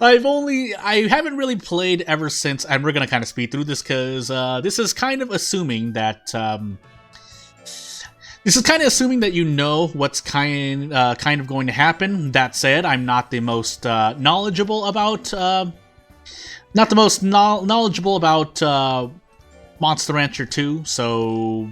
I haven't really played ever since, and we're gonna kind of speed through this because this is kind of assuming that you know what's kind of going to happen. That said, I'm not the most knowledgeable about Monster Rancher 2, so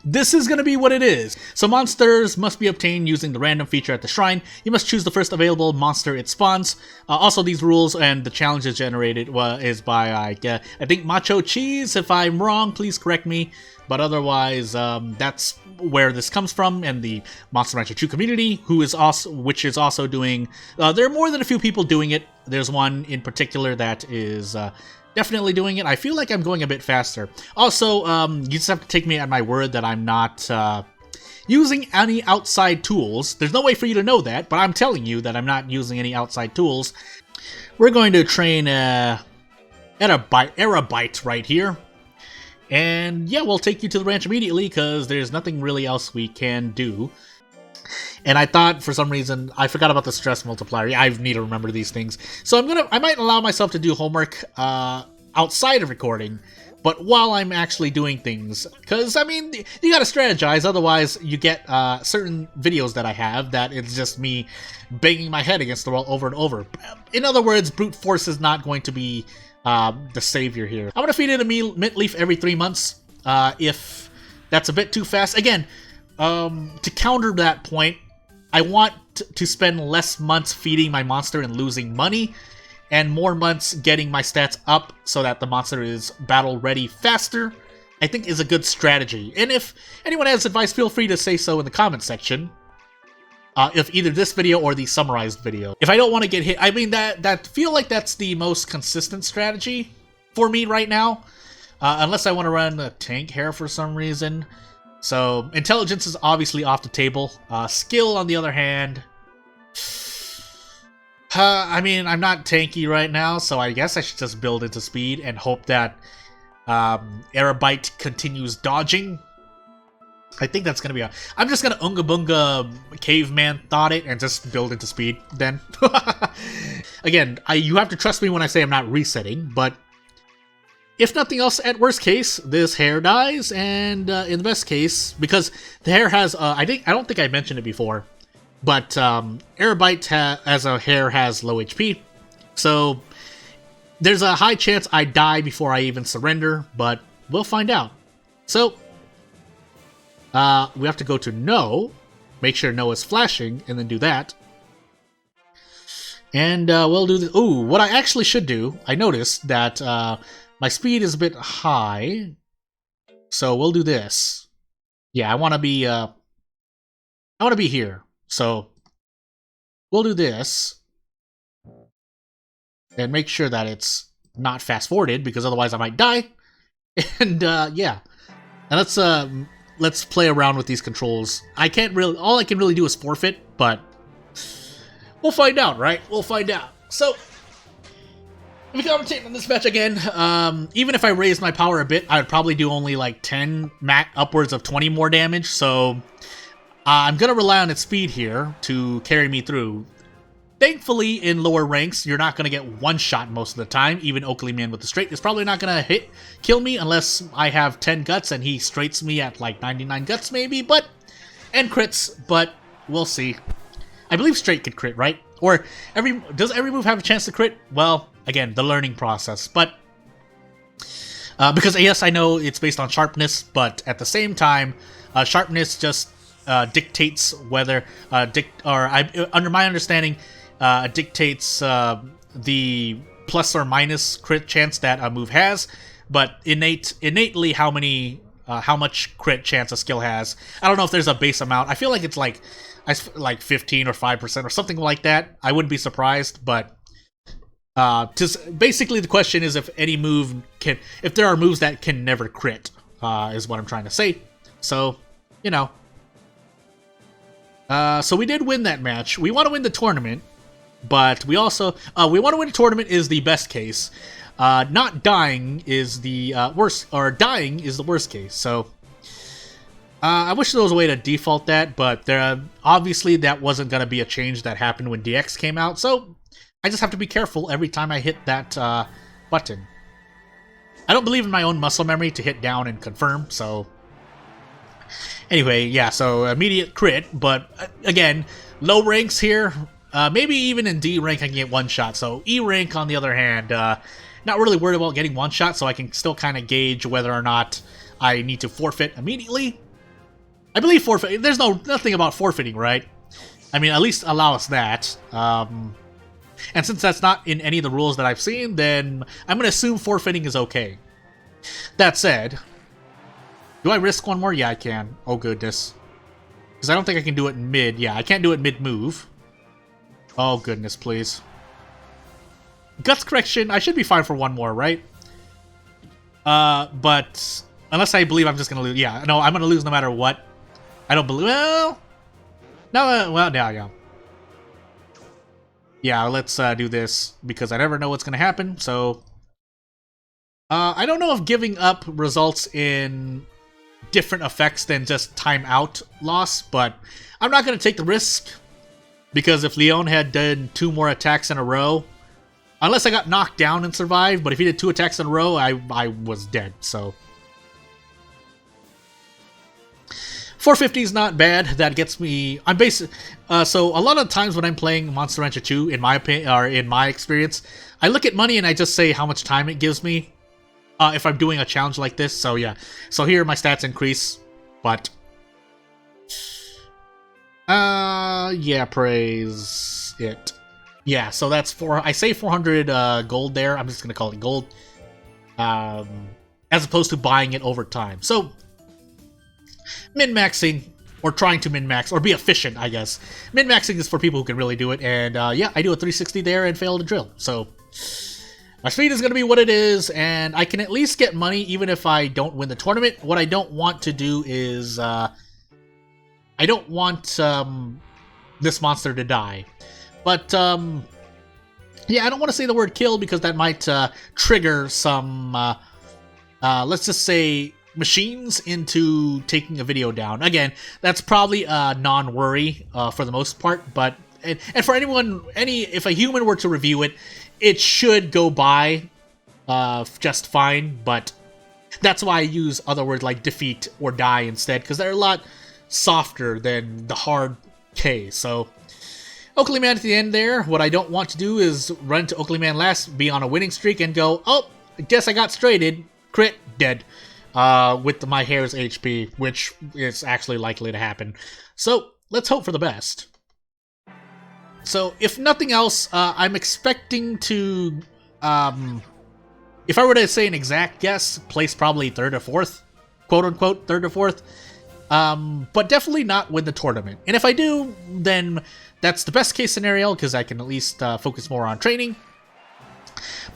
this is going to be what it is. So monsters must be obtained using the random feature at the shrine. You must choose the first available monster it spawns. Also, these rules and the challenges generated is by, I think, Macho Cheese. If I'm wrong, please correct me. But otherwise, that's where this comes from, and the Monster Rancher 2 community, which is also doing... there are more than a few people doing it. There's one in particular that is... definitely doing it. I feel like I'm going a bit faster. Also, you just have to take me at my word that I'm not using any outside tools. There's no way for you to know that, but I'm telling you that I'm not using any outside tools. We're going to train Erabite right here. And yeah, we'll take you to the ranch immediately because there's nothing really else we can do. And I thought, for some reason, I forgot about the stress multiplier. I need to remember these things. So I might allow myself to do homework outside of recording, but while I'm actually doing things. Because, I mean, you gotta strategize, otherwise you get certain videos that I have that it's just me banging my head against the wall over and over. In other words, brute force is not going to be the savior here. I'm gonna feed it a mint leaf every 3 months. If that's a bit too fast. Again, to counter that point, I want to spend less months feeding my monster and losing money, and more months getting my stats up so that the monster is battle ready faster, I think is a good strategy. And if anyone has advice, feel free to say so in the comment section. If either this video or the summarized video. If I don't want to get hit, I mean, that feel like that's the most consistent strategy for me right now. Unless I want to run a tank hair for some reason. So, intelligence is obviously off the table. Skill, on the other hand... I mean, I'm not tanky right now, so I guess I should just build into speed and hope that Erabite continues dodging. I think that's going to be I'm just going to Unga Bunga Caveman thought it and just build into speed then. Again, you have to trust me when I say I'm not resetting, but... if nothing else, at worst case, this hair dies, and in the best case, because the hair has, I don't think I mentioned it before, but Erabite as a hair has low HP, so there's a high chance I die before I even surrender, but we'll find out. So, we have to go to no, make sure no is flashing, and then do that. And we'll do this. Ooh, what I actually should do, I noticed that, my speed is a bit high, so we'll do this. Yeah, I want to be here, so we'll do this and make sure that it's not fast forwarded because otherwise I might die. And yeah, and let's play around with these controls. All I can really do is forfeit, but we'll find out, right? We'll find out. So. If we commentate on this match again, even if I raised my power a bit, I would probably do only like 10, upwards of 20 more damage, so I'm going to rely on its speed here to carry me through. Thankfully, in lower ranks, you're not going to get one shot most of the time. Even Oakley Man with the straight is probably not going to kill me unless I have 10 guts and he straights me at like 99 guts maybe, and crits, but we'll see. I believe straight could crit, right? Or does every move have a chance to crit? Well, again, the learning process, but because yes, I know it's based on sharpness, but at the same time, sharpness just dictates whether under my understanding, dictates the plus or minus crit chance that a move has, but innately how much crit chance a skill has. I don't know if there's a base amount. I feel like it's like 15 or 5% or something like that. I wouldn't be surprised, but basically the question is if there are moves that can never crit, is what I'm trying to say. So, you know. So we did win that match. We want to win the tournament, but we also, we want to win the tournament is the best case. Not dying is the worst, or dying is the worst case, so... I wish there was a way to default that, but obviously that wasn't going to be a change that happened when DX came out, so I just have to be careful every time I hit that button. I don't believe in my own muscle memory to hit down and confirm, so... Anyway, yeah, so immediate crit, but again, low ranks here, maybe even in D rank I can get one shot, so E rank on the other hand, not really worried about getting one shot, so I can still kind of gauge whether or not I need to forfeit immediately. I believe forfeit, there's nothing about forfeiting, right? I mean, at least allow us that. And since that's not in any of the rules that I've seen, then I'm going to assume forfeiting is okay. That said, do I risk one more? Yeah, I can. Oh, goodness. Because I don't think I can do it in mid. Yeah, I can't do it mid-move. Oh, goodness, please. Guts correction, I should be fine for one more, right? But unless I believe I'm just going to lose. Yeah, no, I'm going to lose no matter what. I don't believe... Well... No, well, yeah. Yeah, let's do this, because I never know what's going to happen, so... I don't know if giving up results in different effects than just timeout loss, but I'm not going to take the risk, because if Leon had done 2 more attacks in a row, unless I got knocked down and survived, but if he did 2 attacks in a row, I was dead, so... 450 is not bad. That gets me... I'm basic. So a lot of times when I'm playing Monster Rancher 2, in my opinion, or in my experience, I look at money and I just say how much time it gives me. If I'm doing a challenge like this, so yeah. So here my stats increase, but... yeah, praise it. Yeah, so that's I say 400 gold there. I'm just gonna call it gold. As opposed to buying it over time. So... min-maxing, or trying to min-max, or be efficient, I guess. Min-maxing is for people who can really do it, and yeah, I do a 360 there and fail to drill. So, my speed is going to be what it is, and I can at least get money even if I don't win the tournament. What I don't want to do is, I don't want this monster to die. But, yeah, I don't want to say the word kill because that might trigger some, let's just say... machines into taking a video down. Again, that's probably a non-worry for the most part, but and for anyone, if a human were to review it, it should go by just fine, but that's why I use other words like defeat or die instead, because they're a lot softer than the hard K. So Oakley Man at the end there, what I don't want to do is run to Oakley Man last, be on a winning streak, and go, oh, I guess I got straighted, crit, dead. With my hair's HP, which is actually likely to happen. So, let's hope for the best. So, if nothing else, I'm expecting to, if I were to say an exact guess, place probably 3rd or 4th, quote-unquote 3rd or 4th, but definitely not win the tournament. And if I do, then that's the best case scenario, because I can at least focus more on training.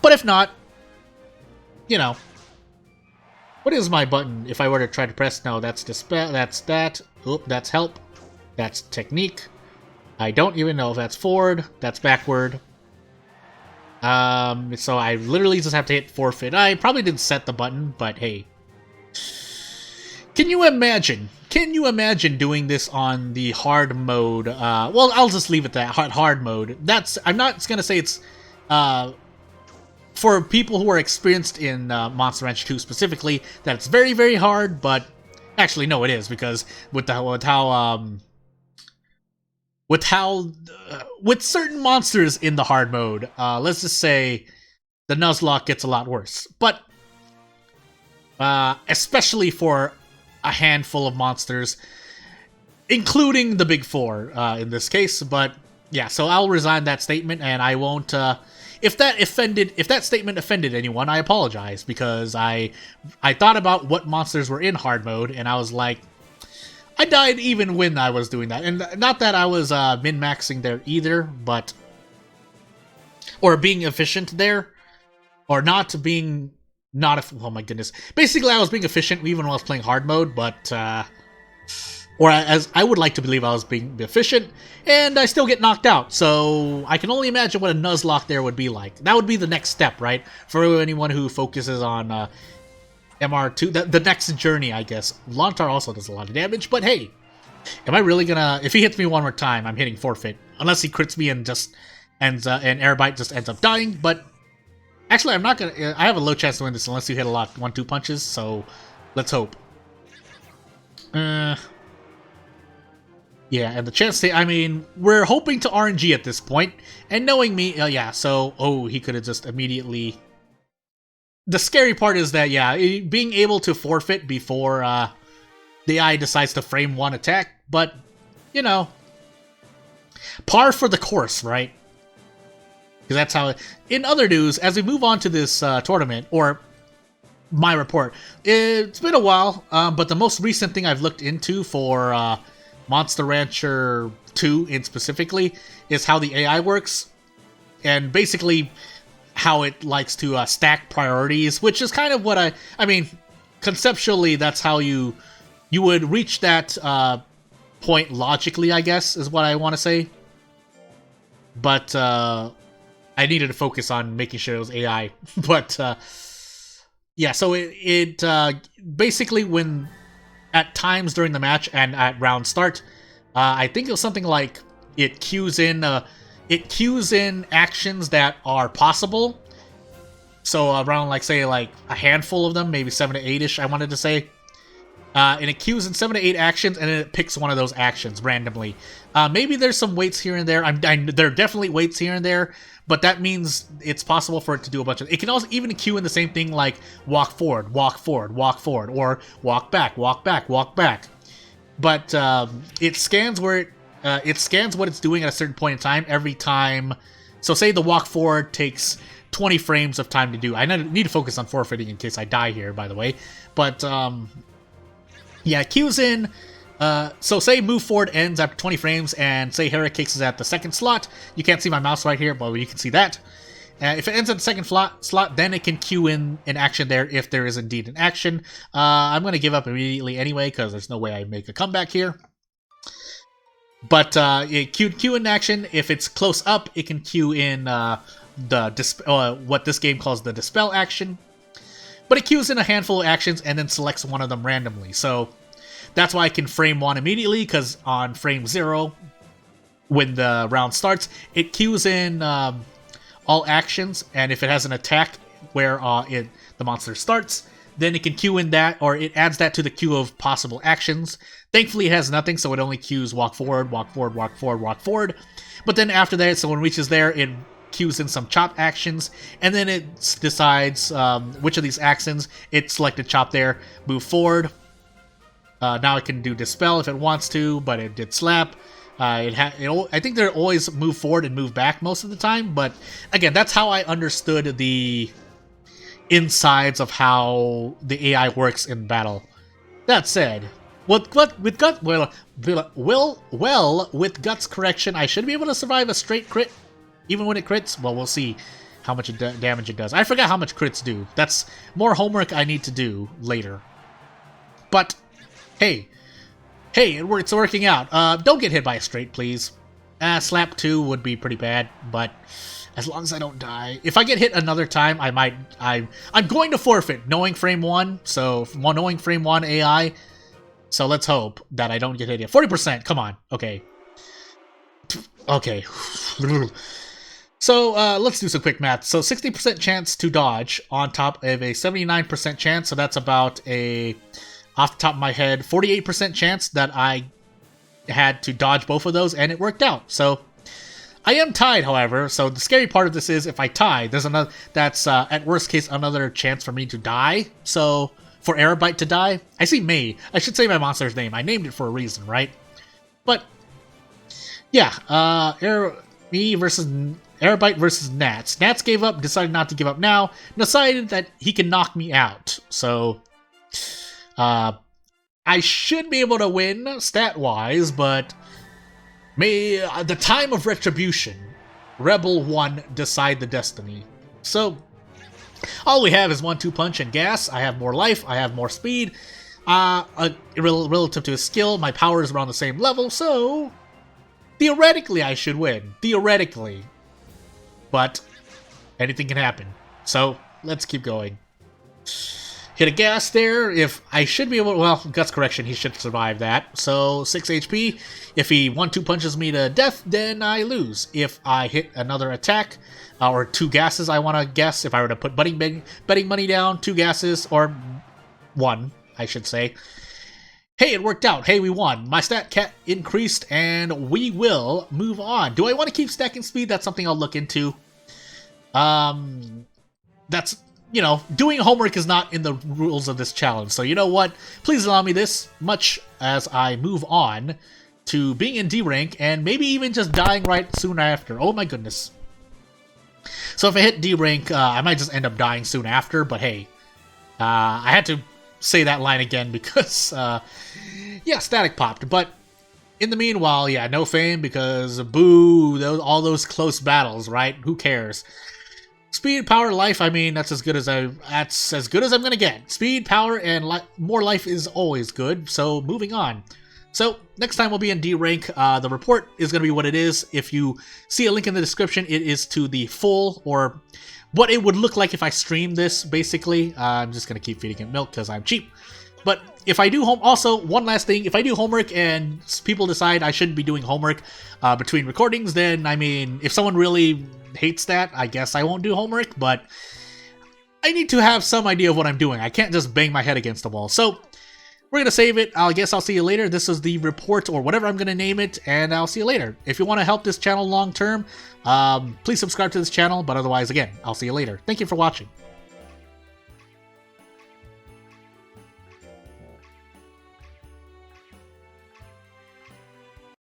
But if not, you know... What is my button if I were to try to press? No, that's dispel, that's that. Oop, that's help. That's technique. I don't even know if that's forward. That's backward. So I literally just have to hit forfeit. I probably didn't set the button, but hey. Can you imagine? Can you imagine doing this on the hard mode? Well, I'll just leave it that hard mode. I'm not gonna say it's for people who are experienced in Monster Rancher 2 specifically, that it's very, very hard, but actually, no, it is, because with certain monsters in the hard mode, let's just say the Nuzlocke gets a lot worse. But especially for a handful of monsters, including the big 4 in this case. But yeah, so I'll resign that statement, and I won't. If that statement offended anyone, I apologize, because I thought about what monsters were in hard mode, and I was like, I died even when I was doing that. And not that I was min-maxing there either, but... or being efficient there, or not being... oh my goodness. Basically, I was being efficient even when I was playing hard mode, but... or as I would like to believe I was being efficient, and I still get knocked out, so I can only imagine what a Nuzlocke there would be like. That would be the next step, right? For anyone who focuses on MR2, the next journey, I guess. Lontar also does a lot of damage, but hey, am I really gonna... if he hits me one more time, I'm hitting forfeit. Unless he crits me and just and Erabite just ends up dying. But actually, I'm not gonna. I have a low chance to win this unless you hit a lot 1-2 punches. So let's hope. Yeah, and the chance to, I mean, we're hoping to RNG at this point, and knowing me, yeah, so, he could have just immediately... The scary part is that, yeah, being able to forfeit before the AI decides to frame one attack, but, you know, par for the course, right? Because that's how... In other news, as we move on to this tournament, or my report, it's been a while, but the most recent thing I've looked into for... Monster Rancher 2 in specifically is how the AI works, and basically how it likes to stack priorities, which is kind of what I mean, conceptually that's how you would reach that point logically, I guess, is what I want to say. But I needed to focus on making sure it was AI. But yeah, so it basically when... At times during the match and at round start, I think it was something like it cues in actions that are possible. So around like say like a handful of them, maybe 7 to 8ish. I wanted to say, and it cues in 7 to 8 actions, and then it picks one of those actions randomly. Maybe there's some weights here and there. There are definitely weights here and there. But that means it's possible for it to do a bunch of... It can also even cue in the same thing like walk forward, walk forward, walk forward, or walk back, walk back, walk back. But it scans where it scans what it's doing at a certain point in time every time. So say the walk forward takes 20 frames of time to do. I need to focus on forfeiting in case I die here, by the way. But yeah, it cues in... so say move forward ends after 20 frames, and say Hera kicks is at the second slot. You can't see my mouse right here, but you can see that. If it ends at the second slot, then it can cue in an action there if there is indeed an action. I'm going to give up immediately anyway, because there's no way I make a comeback here. But it cue in action. If it's close up, it can cue in what this game calls the Dispel action. But it cues in a handful of actions and then selects one of them randomly. So... That's why I can frame one immediately, because on frame 0, when the round starts, it cues in all actions, and if it has an attack where the monster starts, then it can cue in that, or it adds that to the queue of possible actions. Thankfully, it has nothing, so it only cues walk forward, walk forward, walk forward, walk forward. But then after that, so when it reaches there, it cues in some chop actions, and then it decides which of these actions it selected chop there, move forward. Now it can do Dispel if it wants to, but it did Slap. I think they're always move forward and move back most of the time, but again, that's how I understood the insides of how the AI works in battle. That said, with Guts correction, I should be able to survive a straight crit, even when it crits. Well, we'll see how much damage it does. I forgot how much crits do. That's more homework I need to do later. But hey, it's working out. Don't get hit by a straight, please. Slap 2 would be pretty bad, but as long as I don't die. If I get hit another time, I'm going to forfeit, knowing frame 1, so knowing frame 1 AI. So let's hope that I don't get hit yet. 40%, come on. Okay. Okay. So let's do some quick math. So 60% chance to dodge on top of a 79% chance, so that's about a... Off the top of my head, 48% chance that I had to dodge both of those, and it worked out. So I am tied, however. So the scary part of this is if I tie, there's another. That's at worst case another chance for me to die. So for Erabite to die, I see May. I should say my monster's name. I named it for a reason, right? But yeah, me versus Erabite versus Nats. Nats gave up, decided not to give up now, decided that he can knock me out. So. I should be able to win stat-wise, but may the time of retribution, Rebel 1 decide the destiny. So, all we have is 1-2 punch and gas. I have more life, I have more speed. Relative to his skill, my power is around the same level, so theoretically I should win. Theoretically. But anything can happen. So, let's keep going. Hit a gas there. If I should be able, well, guts correction, he should survive that. So 6 HP. If he 1-2 punches me to death, then I lose. If I hit another attack, or 2 gases, I want to guess. If I were to put betting money down, 2 gases, or 1, I should say. Hey, it worked out. Hey, we won. My stat cat increased, and we will move on. Do I want to keep stacking speed? That's something I'll look into. That's, you know, doing homework is not in the rules of this challenge. So you know what? Please allow me this much as I move on to being in D rank and maybe even just dying right soon after. Oh my goodness. So if I hit D rank, I might just end up dying soon after, but hey, I had to say that line again because, yeah, static popped. But in the meanwhile, yeah, no fame because boo, all those close battles, right? Who cares? Speed, power, life. I mean, that's as good as I'm gonna get. Speed, power, and more life is always good. So moving on. So next time we'll be in D rank. The report is gonna be what it is. If you see a link in the description, it is to the full, or what it would look like if I streamed this. Basically, I'm just gonna keep feeding it milk because I'm cheap. But if I do also one last thing, if I do homework and people decide I shouldn't be doing homework between recordings, then I mean, if someone really hates that, I guess I won't do homework, but I need to have some idea of what I'm doing. I can't just bang my head against the wall. So we're going to save it. I guess I'll see you later. This is the report or whatever I'm going to name it, and I'll see you later. If you want to help this channel long term, please subscribe to this channel, but otherwise, again, I'll see you later. Thank you for watching.